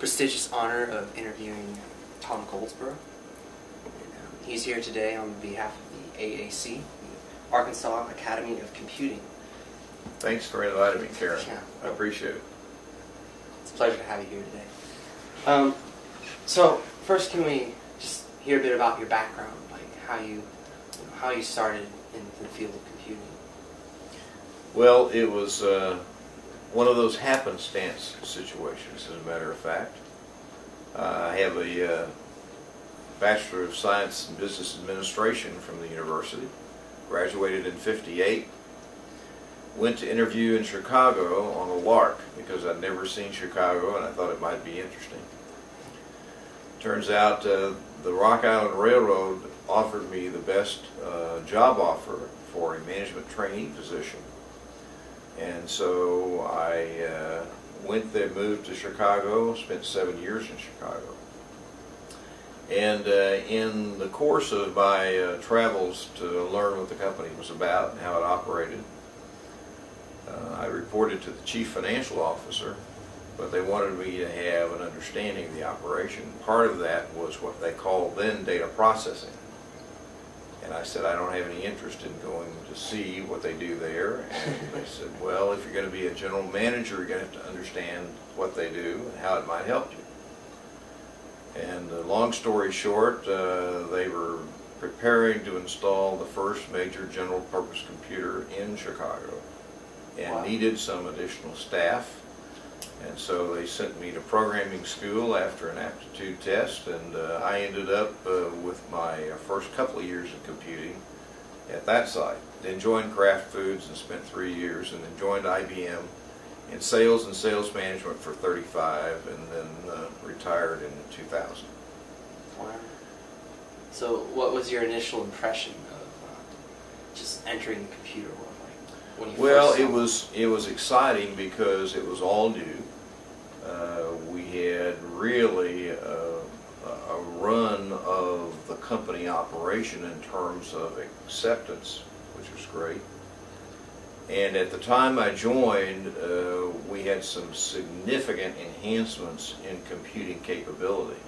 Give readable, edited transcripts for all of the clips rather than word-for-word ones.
prestigious honor of interviewing Tom Golsborough. He's here today on behalf of the AAC, the Arkansas Academy of Computing. Thanks for inviting me, Karen. Yeah. I appreciate it. It's a pleasure to have you here today. So first, can we just hear a bit about your background, like how you started in the field of computing? Well, it was one of those happenstance situations, as a matter of fact. I have a Bachelor of Science in Business Administration from the university. Graduated in '58. Went to interview in Chicago on a lark because I'd never seen Chicago and I thought it might be interesting. Turns out the Rock Island Railroad offered me the best job offer for a management trainee position. And so I went there, moved to Chicago, spent 7 years in Chicago. And in the course of my travels to learn what the company was about and how it operated, I reported to the chief financial officer, but they wanted me to have an understanding of the operation. Part of that was what they called then data processing. And I said, I don't have any interest in going to see what they do there. And they said, well, if you're going to be a general manager, you're going to have to understand what they do and how it might help you. And long story short, they were preparing to install the first major general purpose computer in Chicago and Wow. needed some additional staff. And so they sent me to programming school after an aptitude test, and I ended up with my first couple of years of computing at that site. Then joined Kraft Foods and spent 3 years, and then joined IBM in sales and sales management for 35, and then retired in 2000. Wow. So what was your initial impression of just entering the computer world? Like, when you Well, first saw it was exciting because it was all new. We had really a run of the company operation in terms of acceptance, which was great. And at the time I joined, we had some significant enhancements in computing capability.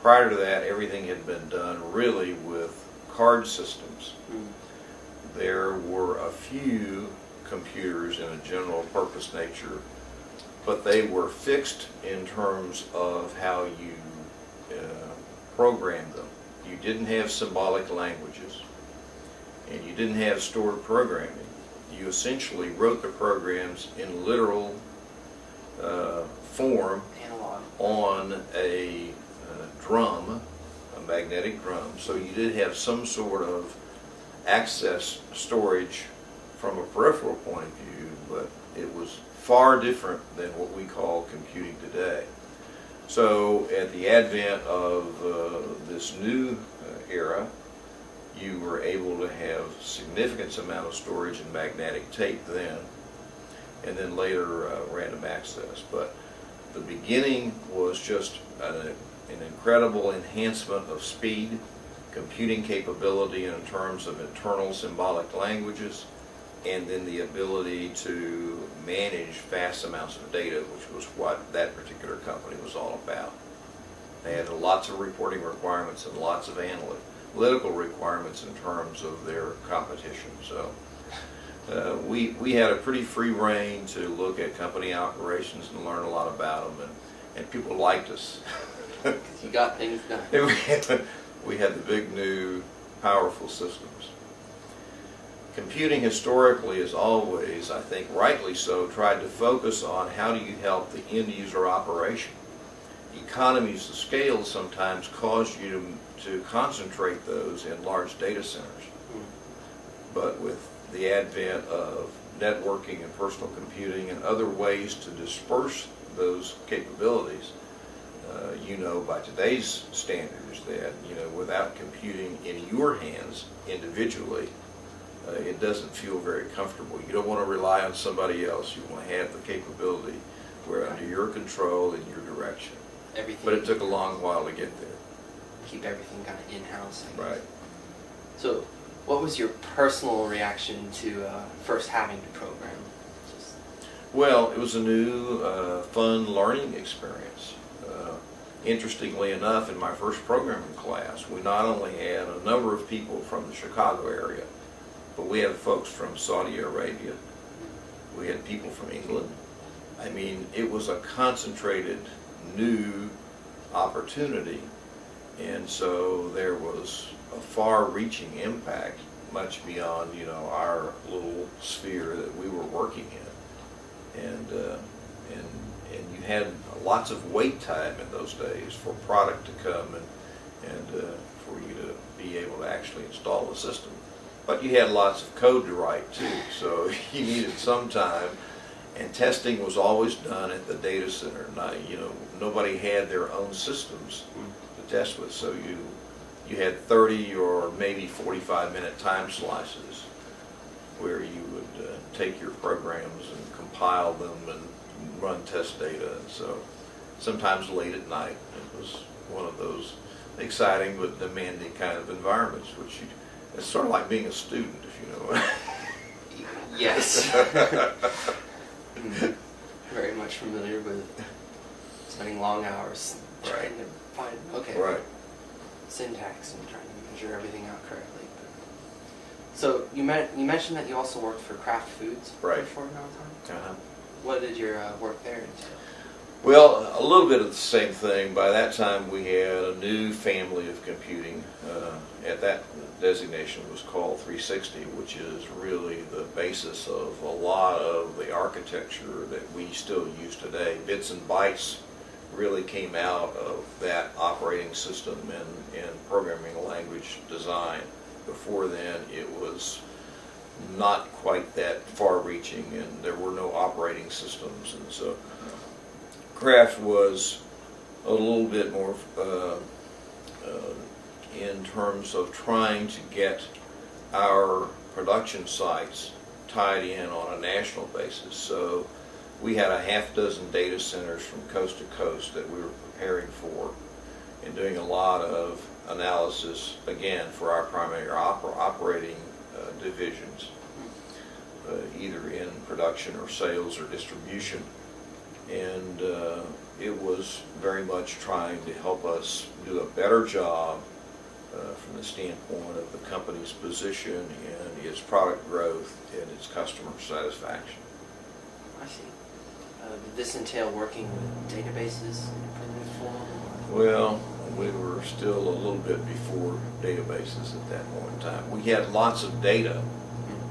Prior to that, everything had been done really with card systems. There were a few computers in a general purpose nature, but they were fixed in terms of how you programmed them. You didn't have symbolic languages, and you didn't have stored programming. You essentially wrote the programs in literal form analog on a drum, a magnetic drum, so you did have some sort of access storage from a peripheral point of view, but it was far different than what we call computing today. So at the advent of this new era, you were able to have significant amount of storage in magnetic tape then, and then later random access. But the beginning was just an incredible enhancement of speed, computing capability in terms of internal symbolic languages, and then the ability to manage vast amounts of data, which was what that particular company was all about. They had lots of reporting requirements and lots of analytical requirements in terms of their competition. So we had a pretty free rein to look at company operations and learn a lot about them, and people liked us. because you got things done. We had the big new powerful systems. Computing historically has always, I think rightly so, tried to focus on how do you help the end user operation. Economies of scale sometimes cause you to concentrate those in large data centers. But with the advent of networking and personal computing and other ways to disperse those capabilities, you know by today's standards that without computing in your hands individually, it doesn't feel very comfortable. You don't want to rely on somebody else. You want to have the capability where under your control and your direction. Everything. But it took a long while to get there. Keep everything kind of in-house. Right. So, what was your personal reaction to first having to program? Well, it was a new, fun learning experience. interestingly enough, in my first programming class, we not only had a number of people from the Chicago area, but we had folks from Saudi Arabia. We had people from England. I mean, it was a concentrated new opportunity, and so there was a far-reaching impact, much beyond, you know, our little sphere that we were working in, and you had lots of wait time in those days for product to come and for you to be able to actually install the system. But you had lots of code to write too, so you needed some time. And testing was always done at the data center. Not, you know, nobody had their own systems to test with, so you had 30 or maybe 45-minute time slices where you would take your programs and compile them and run test data. And so sometimes late at night, it was one of those exciting but demanding kind of environments, which it's sort of like being a student, if you know. Yes. Very much familiar with spending long hours trying to find, syntax and trying to measure everything out correctly. So you mentioned that you also worked for Kraft Foods for a short amount of time. What did your work there entail? Well, a little bit of the same thing. By that time, we had a new family of computing. At that designation was called 360, which is really the basis of a lot of the architecture that we still use today. Bits and bytes really came out of that operating system and programming language design. Before then, it was not quite that far-reaching, and there were no operating systems, and so Kraft was a little bit more in terms of trying to get our production sites tied in on a national basis. So we had a half-dozen data centers from coast to coast that we were preparing for and doing a lot of analysis, again, for our primary operating divisions, either in production or sales or distribution. And it was very much trying to help us do a better job from the standpoint of the company's position and its product growth and its customer satisfaction. I see. Did this entail working with databases in primitive form? Well, we were still a little bit before databases at that point in time. We had lots of data,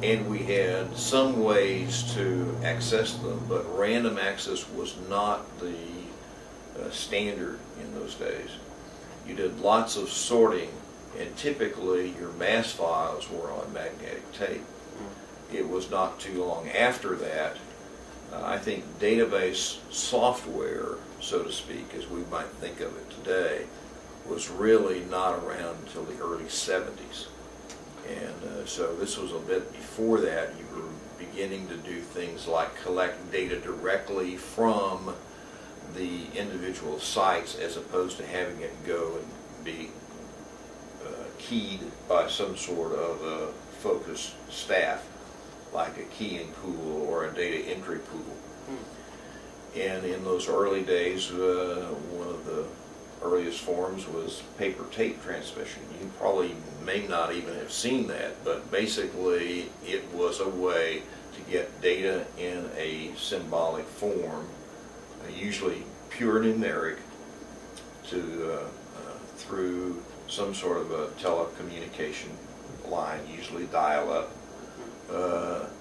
and we had some ways to access them, but random access was not the standard in those days. You did lots of sorting, and typically your mass files were on magnetic tape. It was not too long after that, I think database software, so to speak, as we might think of it today, was really not around until the early 70s. And so this was a bit before that. You were beginning to do things like collect data directly from the individual sites as opposed to having it go and be keyed by some sort of focused staff, like a keying pool or a data entry pool. And in those early days, one of the earliest forms was paper tape transmission. You probably may not even have seen that, but basically it was a way to get data in a symbolic form, usually pure numeric, to through some sort of a telecommunication line, usually dial-up.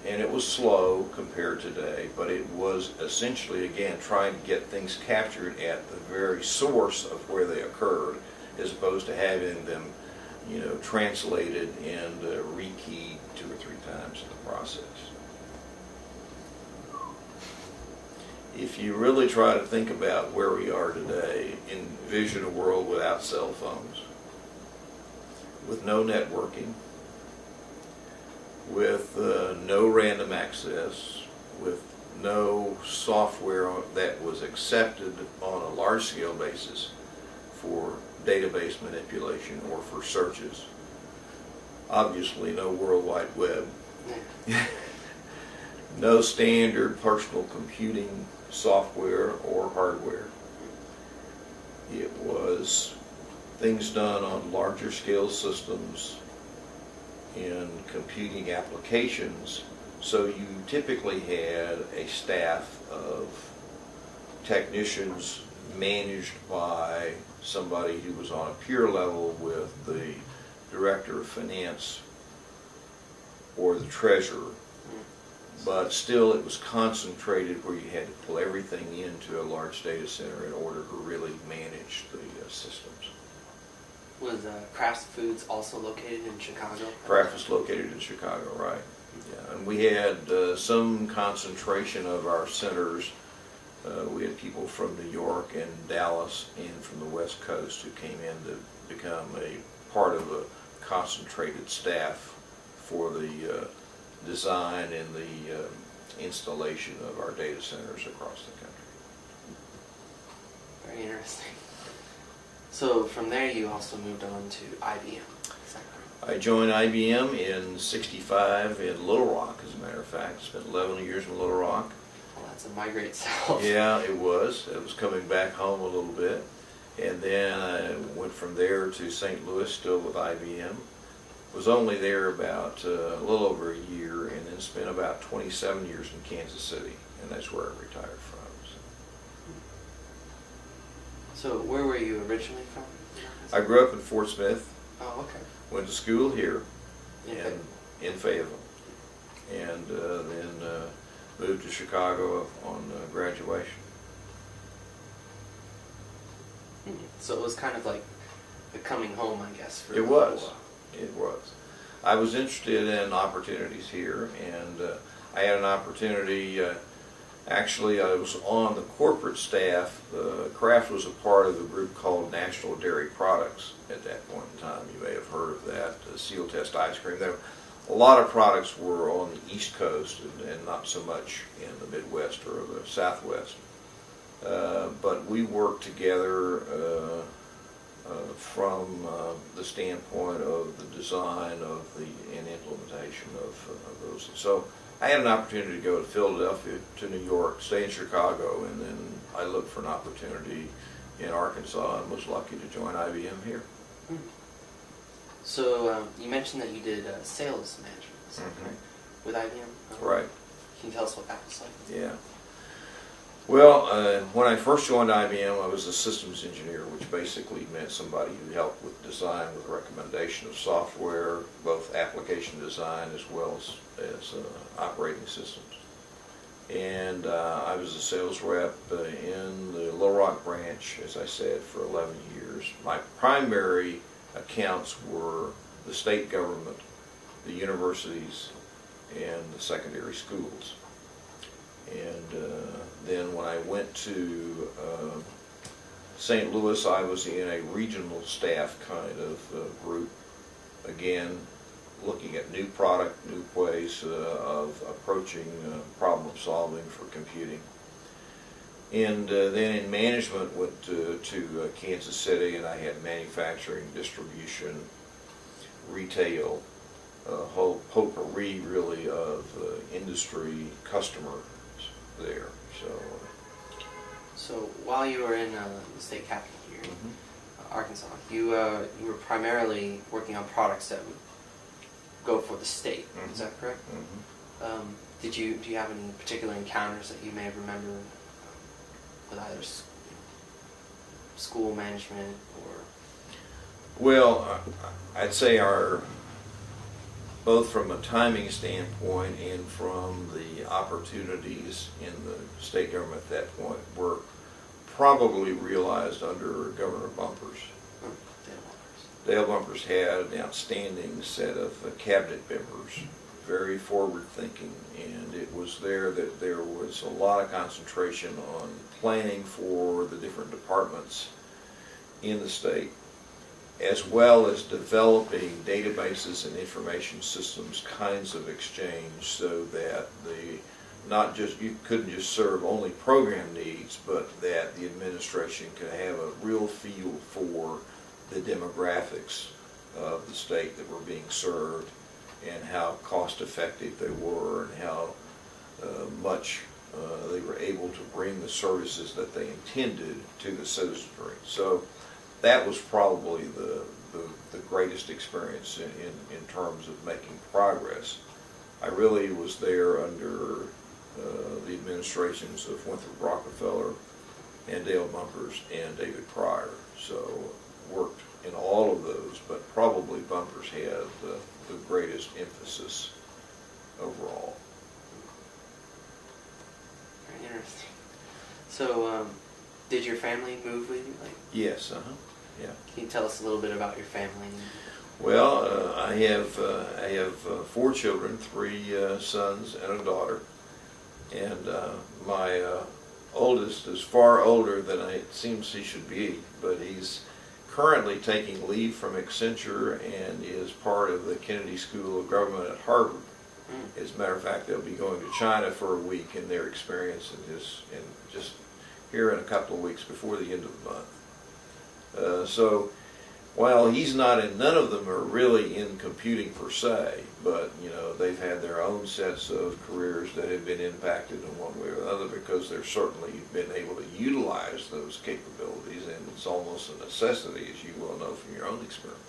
And it was slow compared to today, but it was essentially, again, trying to get things captured at the very source of where they occurred, as opposed to having them, you know, translated and rekeyed 2 or 3 times in the process. If you really try to think about where we are today, envision a world without cell phones, with no networking, with no random access, with no software that was accepted on a large-scale basis for database manipulation or for searches. Obviously, no World Wide Web. No standard personal computing software or hardware. It was things done on larger scale systems in computing applications. So you typically had a staff of technicians managed by somebody who was on a peer level with the director of finance or the treasurer. But still it was concentrated where you had to pull everything into a large data center in order to really manage the systems. Was Kraft Foods also located in Chicago? Kraft was located in Chicago, right. Yeah, and we had some concentration of our centers. We had people from New York and Dallas and from the West Coast who came in to become a part of a concentrated staff for the design and the installation of our data centers across the country. Very interesting. So from there you also moved on to IBM, is that correct? I joined IBM in '65 in Little Rock, as a matter of fact. Spent 11 years in Little Rock. Well, that's a migrate south. Yeah, it was. It was coming back home a little bit. And then I went from there to St. Louis, still with IBM. Was only there about a little over a year, and then spent about 27 years in Kansas City, and that's where I retired from. So where were you originally from? I grew up in Fort Smith. Oh, okay. Went to school here In in Fayetteville, and then moved to Chicago on graduation. So it was kind of like a coming home, I guess. For It was. It was. I was interested in opportunities here, and I had an opportunity. Actually, I was on the corporate staff. Kraft was a part of a group called National Dairy Products at that point in time. You may have heard of that, Seal Test ice cream. A lot of products were on the East Coast and not so much in the Midwest or the Southwest. But we worked together from the standpoint of the design of and implementation of those. So I had an opportunity to go to Philadelphia, to New York, stay in Chicago, and then I looked for an opportunity in Arkansas and was lucky to join IBM here. So you mentioned that you did sales management, is that correct? With IBM? Right. Can you tell us what that was like? Yeah. Well, when I first joined IBM, I was a systems engineer, which basically meant somebody who helped with design, with recommendation of software, both application design as well as operating systems. And I was a sales rep in the Little Rock branch, as I said, for 11 years. My primary accounts were the state government, the universities, and the secondary schools. And then when I went to St. Louis, I was in a regional staff kind of group, again, looking at new product, new ways of approaching problem solving for computing. And then in management, went to Kansas City, and I had manufacturing, distribution, retail, a whole potpourri really of industry customers there. So while you were in the state capital here, Arkansas, you were primarily working on products that would go for the state. Is that correct? Do you have any particular encounters that you may have remembered with either school management or? Well, I'd say both from a timing standpoint and from the opportunities in the state government at that point were probably realized under Governor Bumpers. Dale Bumpers had an outstanding set of cabinet members, very forward-thinking, and it was there that there was a lot of concentration on planning for the different departments in the state, as well as developing databases and information systems kinds of exchange, so that you couldn't just serve only program needs, but that the administration could have a real feel for the demographics of the state that were being served and how cost effective they were and how much they were able to bring the services that they intended to the citizenry. So that was probably the greatest experience in terms of making progress. I really was there under the administrations of Winthrop Rockefeller and Dale Bunkers and David Pryor. So worked in all of those, but probably Bunkers had the greatest emphasis overall. Very interesting. So, did your family move with you? Yes, yeah. Can you tell us a little bit about your family? Well, I have 4 children, 3 sons and a daughter, and my oldest is far older than it seems he should be, but he's currently taking leave from Accenture and is part of the Kennedy School of Government at Harvard. As a matter of fact, they'll be going to China for a week in their experience and just here in a couple of weeks before the end of the month. So while he's not in, none of them are really in computing per se, but you know, they've had their own sets of careers that have been impacted in one way or another because they've certainly been able to utilize those capabilities, and it's almost a necessity, as you well know from your own experience.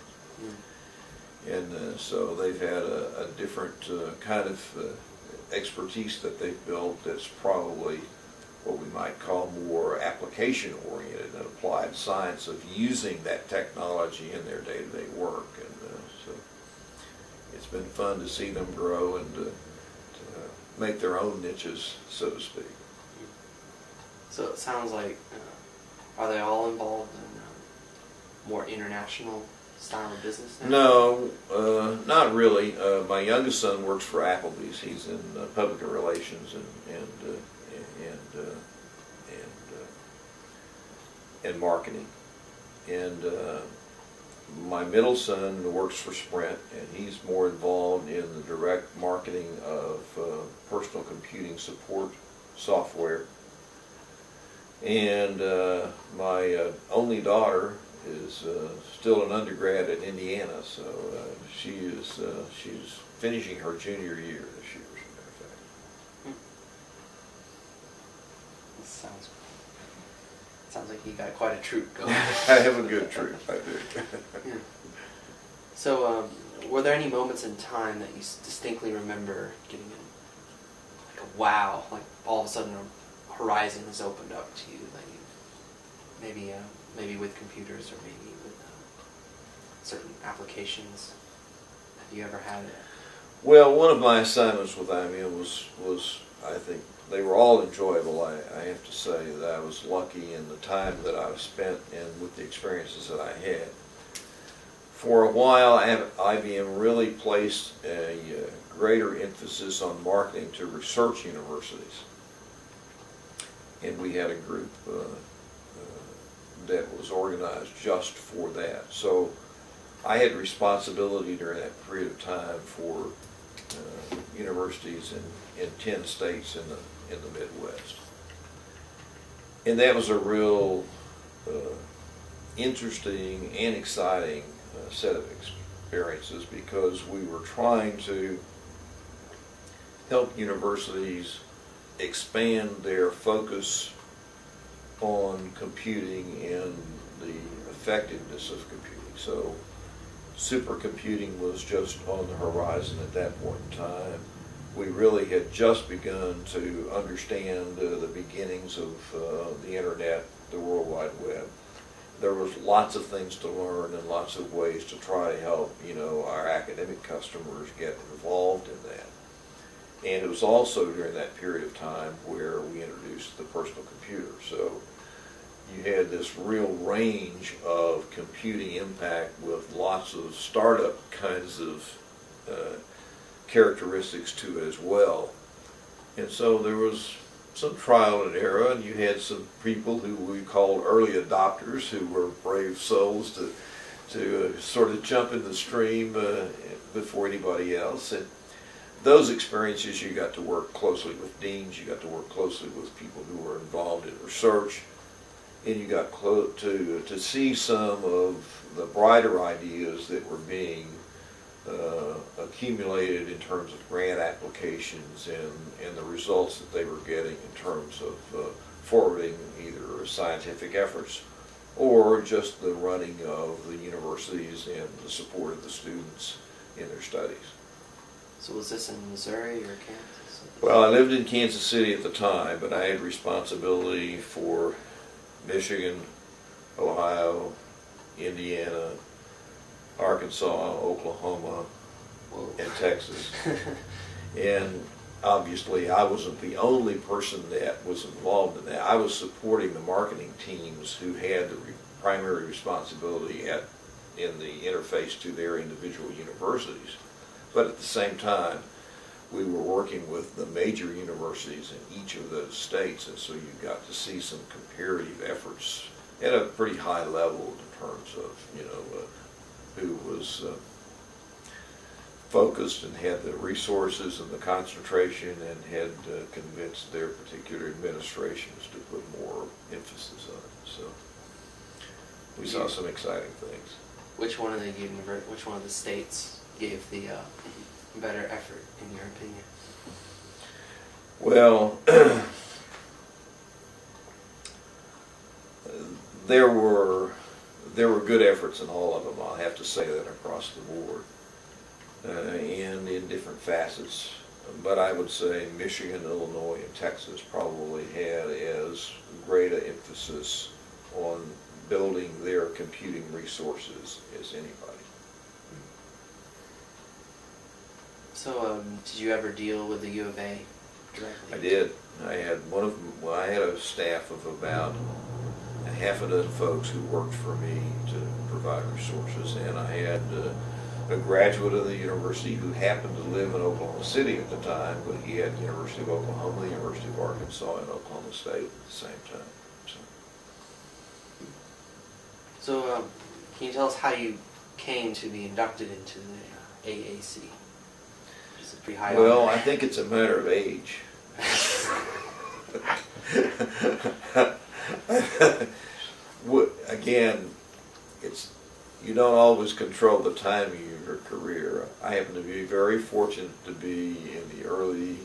And so they've had a different kind of expertise that they've built that's probably what we might call more application-oriented and applied science of using that technology in their day-to-day work. And so it's been fun to see them grow and to make their own niches, so to speak. So it sounds like, are they all involved in more international style of business now? No, not really. My youngest son works for Applebee's. He's in public relations and marketing. And my middle son works for Sprint, and he's more involved in the direct marketing of personal computing support software. And my only daughter is still an undergrad at Indiana, so she's finishing her junior year this year, as a matter of fact. Sounds like you got quite a troop going. I have a good troop, I do. Yeah. So, were there any moments in time that you distinctly remember getting like a wow, like all of a sudden a horizon has opened up to you, like maybe with computers or maybe with certain applications? Have you ever had it? Well, one of my assignments with IBM was I think they were all enjoyable. I have to say that I was lucky in the time that I've spent and with the experiences that I had. For a while, IBM really placed a greater emphasis on marketing to research universities. And we had a group that was organized just for that. So I had responsibility during that period of time for universities in 10 states in the Midwest. And that was a real interesting and exciting set of experiences because we were trying to help universities expand their focus on computing and the effectiveness of computing. So supercomputing was just on the horizon at that point in time. We really had just begun to understand the beginnings of the internet, the World Wide Web. There was lots of things to learn and lots of ways to try to help, our academic customers get involved in that. And it was also during that period of time where we introduced the personal computer. So you had this real range of computing impact with lots of startup kinds of characteristics to it as well. And so there was some trial and error, and you had some people who we called early adopters who were brave souls to sort of jump in the stream before anybody else. And those experiences, you got to work closely with deans, you got to work closely with people who were involved in research, and you got to see some of the brighter ideas that were being accumulated in terms of grant applications and the results that they were getting in terms of forwarding either scientific efforts or just the running of the universities and the support of the students in their studies. So was this in Missouri or Kansas? Well, I lived in Kansas City at the time, but I had responsibility for Michigan, Ohio, Indiana, Arkansas, Oklahoma, Whoa. and Texas. And obviously I wasn't the only person that was involved in that. I was supporting the marketing teams who had the primary responsibility in the interface to their individual universities. But at the same time, we were working with the major universities in each of those states, and so you got to see some comparative efforts at a pretty high level in terms of, who was focused and had the resources and the concentration and had convinced their particular administrations to put more emphasis on it. So we saw some exciting things. Which one of the states gave the better effort, in your opinion? Well, there were good efforts in all of them. I'll have to say that across the board, and in different facets. But I would say Michigan, Illinois, and Texas probably had as great an emphasis on building their computing resources as anybody. So, did you ever deal with the U of A directly? I did. I had I had a staff of about a half a dozen folks who worked for me to provide resources, and I had a graduate of the university who happened to live in Oklahoma City at the time, but he had the University of Oklahoma, the University of Arkansas, and Oklahoma State at the same time. So, can you tell us how you came to be inducted into the AAC? Which is a pretty high Well, honor. I think it's a matter of age. Again, you don't always control the timing of your career. I happen to be very fortunate to be in the early,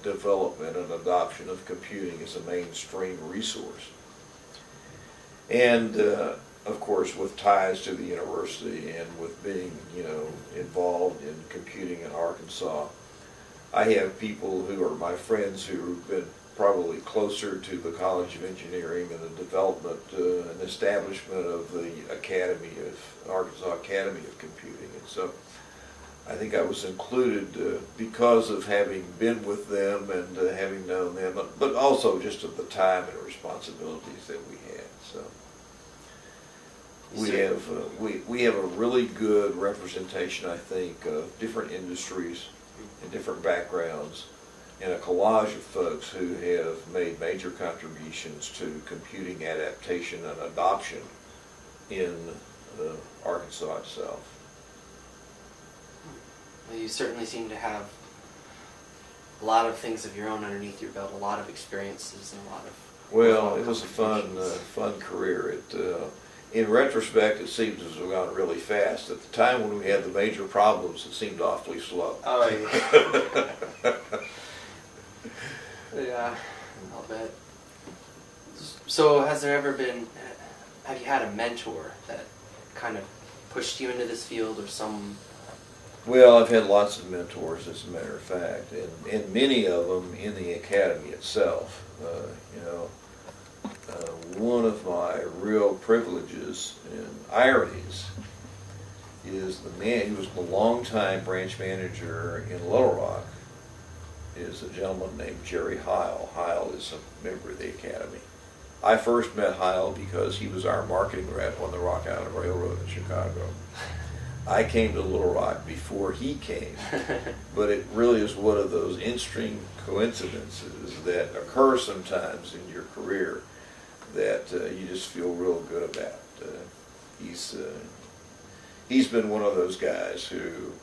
development and adoption of computing as a mainstream resource. And of course, with ties to the university and with being, involved in computing in Arkansas, I have people who are my friends who've been probably closer to the College of Engineering and the development and establishment of the Arkansas Academy of Computing. And so I think I was included because of having been with them and having known them, but also just of the time and responsibilities that we had. So we have a really good representation, I think, of different industries and different backgrounds, and a collage of folks who have made major contributions to computing adaptation and adoption in Arkansas itself. Well, you certainly seem to have a lot of things of your own underneath your belt, a lot of experiences and a lot of... Well, it was a fun career. In retrospect, it seems to have gone really fast. At the time when we had the major problems, it seemed awfully slow. Oh, yeah. Yeah, I'll bet. So have you had a mentor that kind of pushed you into this field, or some... Well, I've had lots of mentors, as a matter of fact, and many of them in the academy itself. One of my real privileges and ironies is the man who was the longtime branch manager in Little Rock is a gentleman named Jerry Heil. Heil is a member of the academy. I first met Heil because he was our marketing rep on the Rock Island Railroad in Chicago. I came to Little Rock before he came, but it really is one of those interesting coincidences that occur sometimes in your career that you just feel real good about. He's been one of those guys who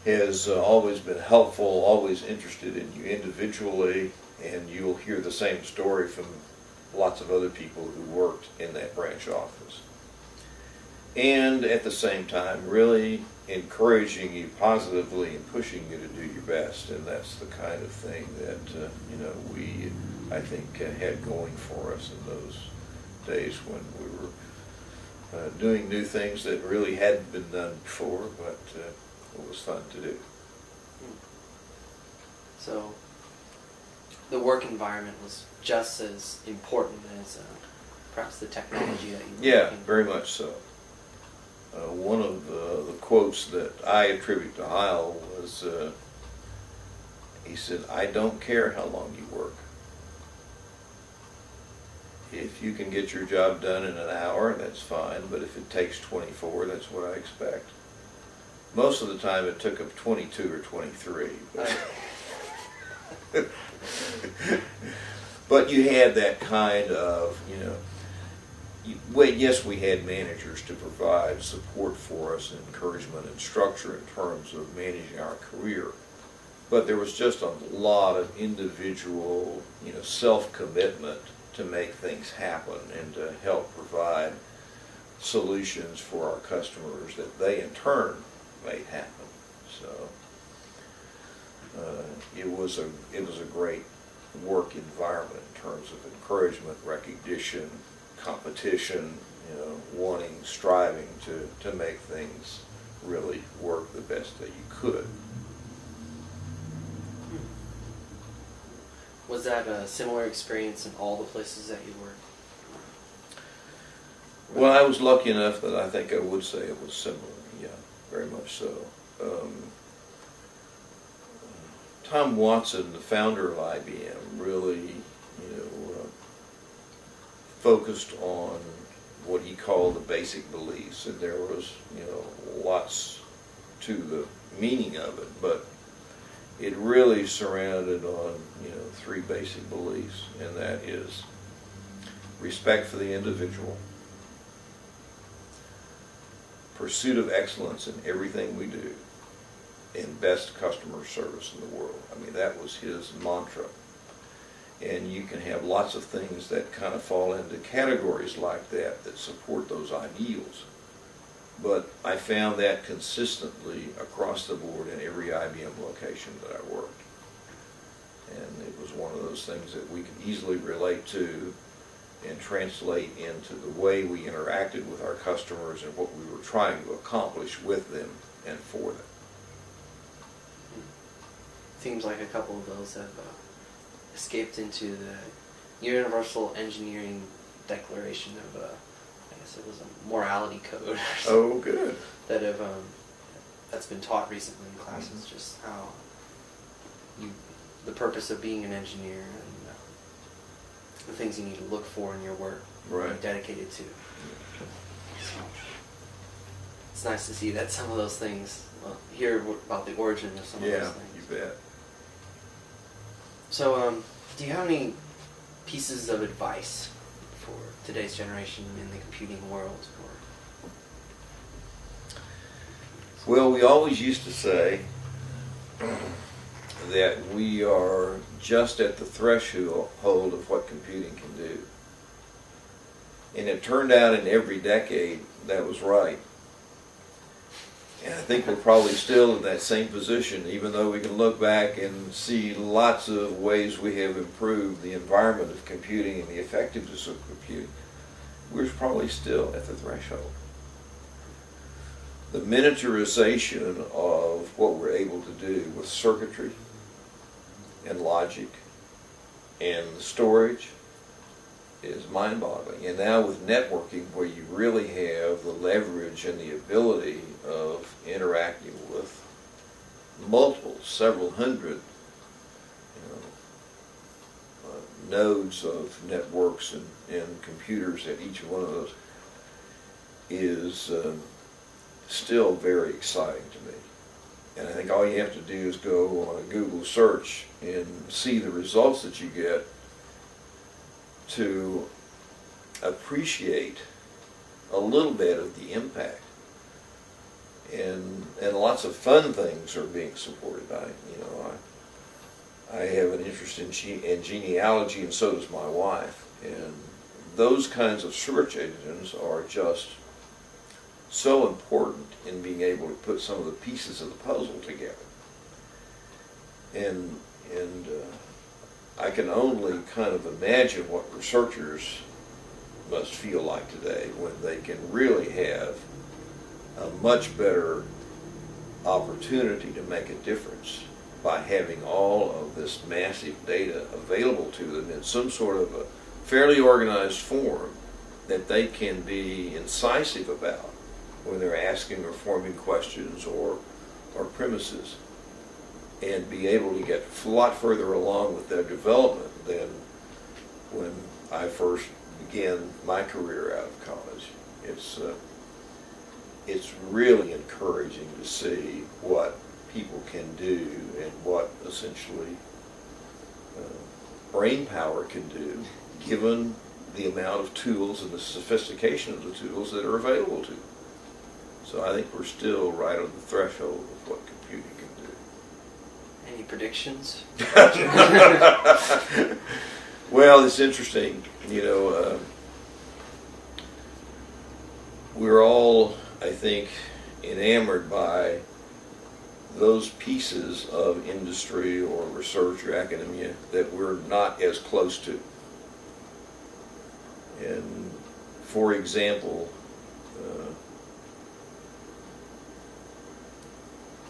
has always been helpful, always interested in you individually, and you'll hear the same story from lots of other people who worked in that branch office. and at the same time really encouraging you positively and pushing you to do your best. And that's the kind of thing that we, I think, had going for us in those days when we were doing new things that really hadn't been done before, but it was fun to do. So the work environment was just as important as perhaps the technology that you were Yeah, working. very much so. One of the quotes that I attribute to Heil was, he said, "I don't care how long you work. If you can get your job done in an hour, that's fine, but if it takes 24, that's what I expect." Most of the time it took him 22 or 23. But you had that kind of, yes, we had managers to provide support for us and encouragement and structure in terms of managing our career. But there was just a lot of individual, self-commitment to make things happen and to help provide solutions for our customers that they in turn made happen. So it was a great work environment in terms of encouragement, recognition, competition, striving to make things really work the best that you could. Was that a similar experience in all the places that you worked? Well, I was lucky enough that I think I would say it was similar. Yeah, very much so. Tom Watson, the founder of IBM, really, focused on what he called the basic beliefs, and there was, lots to the meaning of it, but it really surrounded on, three basic beliefs, and that is respect for the individual, pursuit of excellence in everything we do, and best customer service in the world. I mean, that was his mantra. And you can have lots of things that kind of fall into categories like that that support those ideals. But I found that consistently across the board in every IBM location that I worked. And it was one of those things that we could easily relate to and translate into the way we interacted with our customers and what we were trying to accomplish with them and for them. Seems like a couple of those have escaped into the Universal Engineering Declaration of, I guess it was a morality code. Or Oh, good. That have that's been taught recently in classes. Mm-hmm. Just how the purpose of being an engineer and the things you need to look for in your work, Right. and be dedicated to. So, it's nice to see that some of those things. Well, hear about the origin of some of those things. Yeah, you bet. So, do you have any pieces of advice for today's generation in the computing world? Well, we always used to say that we are just at the threshold of what computing can do. And it turned out in every decade that was right. And I think we're probably still in that same position, even though we can look back and see lots of ways we have improved the environment of computing and the effectiveness of computing. We're probably still at the threshold. The miniaturization of what we're able to do with circuitry and logic and storage is mind-boggling. And now with networking, where you really have the leverage and the ability of interacting with several hundred nodes of networks and computers at each one of those is still very exciting to me. And I think all you have to do is go on a Google search and see the results that you get to appreciate a little bit of the impact. And lots of fun things are being supported. I have an interest in genealogy, and so does my wife. And those kinds of search engines are just so important in being able to put some of the pieces of the puzzle together. And I can only kind of imagine what researchers must feel like today when they can really have a much better opportunity to make a difference by having all of this massive data available to them in some sort of a fairly organized form that they can be incisive about when they're asking or forming questions or premises, and be able to get a lot further along with their development than when I first began my career out of college. It's really encouraging to see what people can do and what essentially brain power can do, given the amount of tools and the sophistication of the tools that are available to them. So I think we're still right on the threshold of what computing can do. Any predictions? Well, it's interesting. We're all, I think, enamored by those pieces of industry or research or academia that we're not as close to. And for example,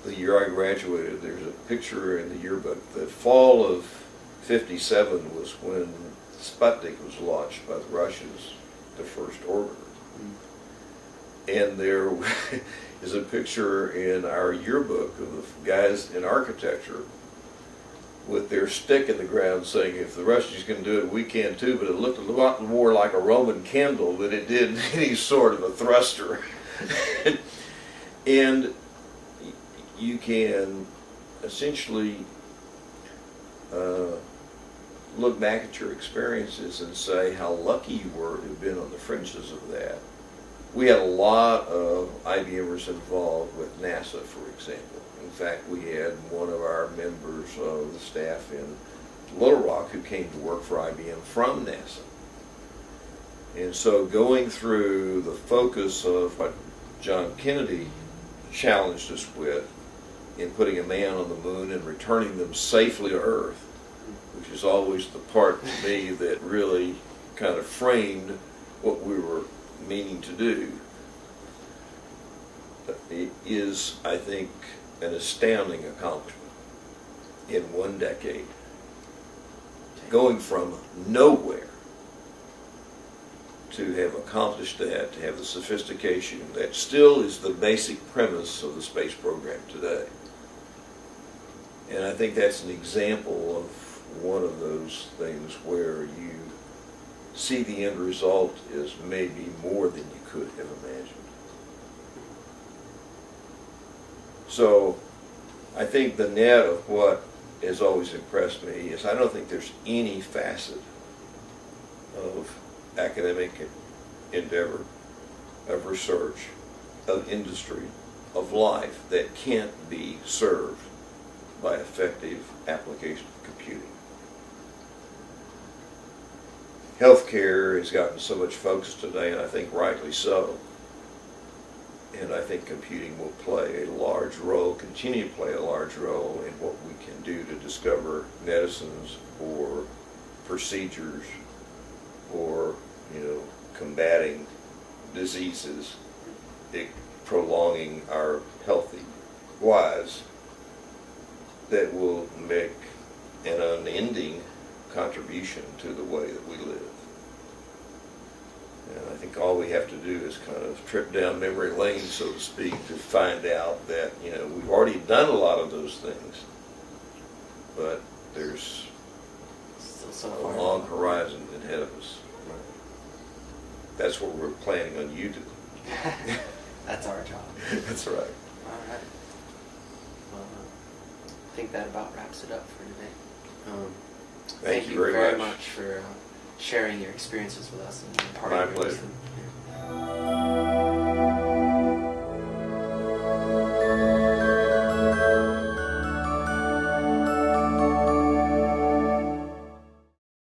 the year I graduated, there's a picture in the yearbook. The fall of '57 was when Sputnik was launched by the Russians, the first orbiter. And there is a picture in our yearbook of the guys in architecture with their stick in the ground saying, if the Russians can do it, we can too, but it looked a lot more like a Roman candle than it did any sort of a thruster. And you can essentially look back at your experiences and say how lucky you were to have been on the fringes of that. We had a lot of IBMers involved with NASA, for example. In fact, we had one of our members of the staff in Little Rock who came to work for IBM from NASA. And so going through the focus of what John Kennedy challenged us with in putting a man on the moon and returning them safely to Earth, which is always the part to me that really kind of framed what we were meaning to do, it is, I think, an astounding accomplishment in one decade. Going from nowhere to have accomplished that, to have the sophistication that still is the basic premise of the space program today. And I think that's an example of one of those things where you see the end result is maybe more than you could have imagined. So I think the net of what has always impressed me is I don't think there's any facet of academic endeavor, of research, of industry, of life that can't be served by effective application of computing. Healthcare has gotten so much focus today, and I think rightly so. And I think computing will play a large role, continue to play a large role in what we can do to discover medicines or procedures or, combating diseases, prolonging our healthy lives that will make an unending contribution to the way that we live. And I think all we have to do is kind of trip down memory lane, so to speak, to find out that, we've already done a lot of those things, but there's Still so a far. long horizon ahead of us. That's what we're planning on you to do. That's our job. That's right. All right. Well, I think that about wraps it up for today. Thank you very very much for sharing your experiences with us and imparting My your pleasure. wisdom. Yeah.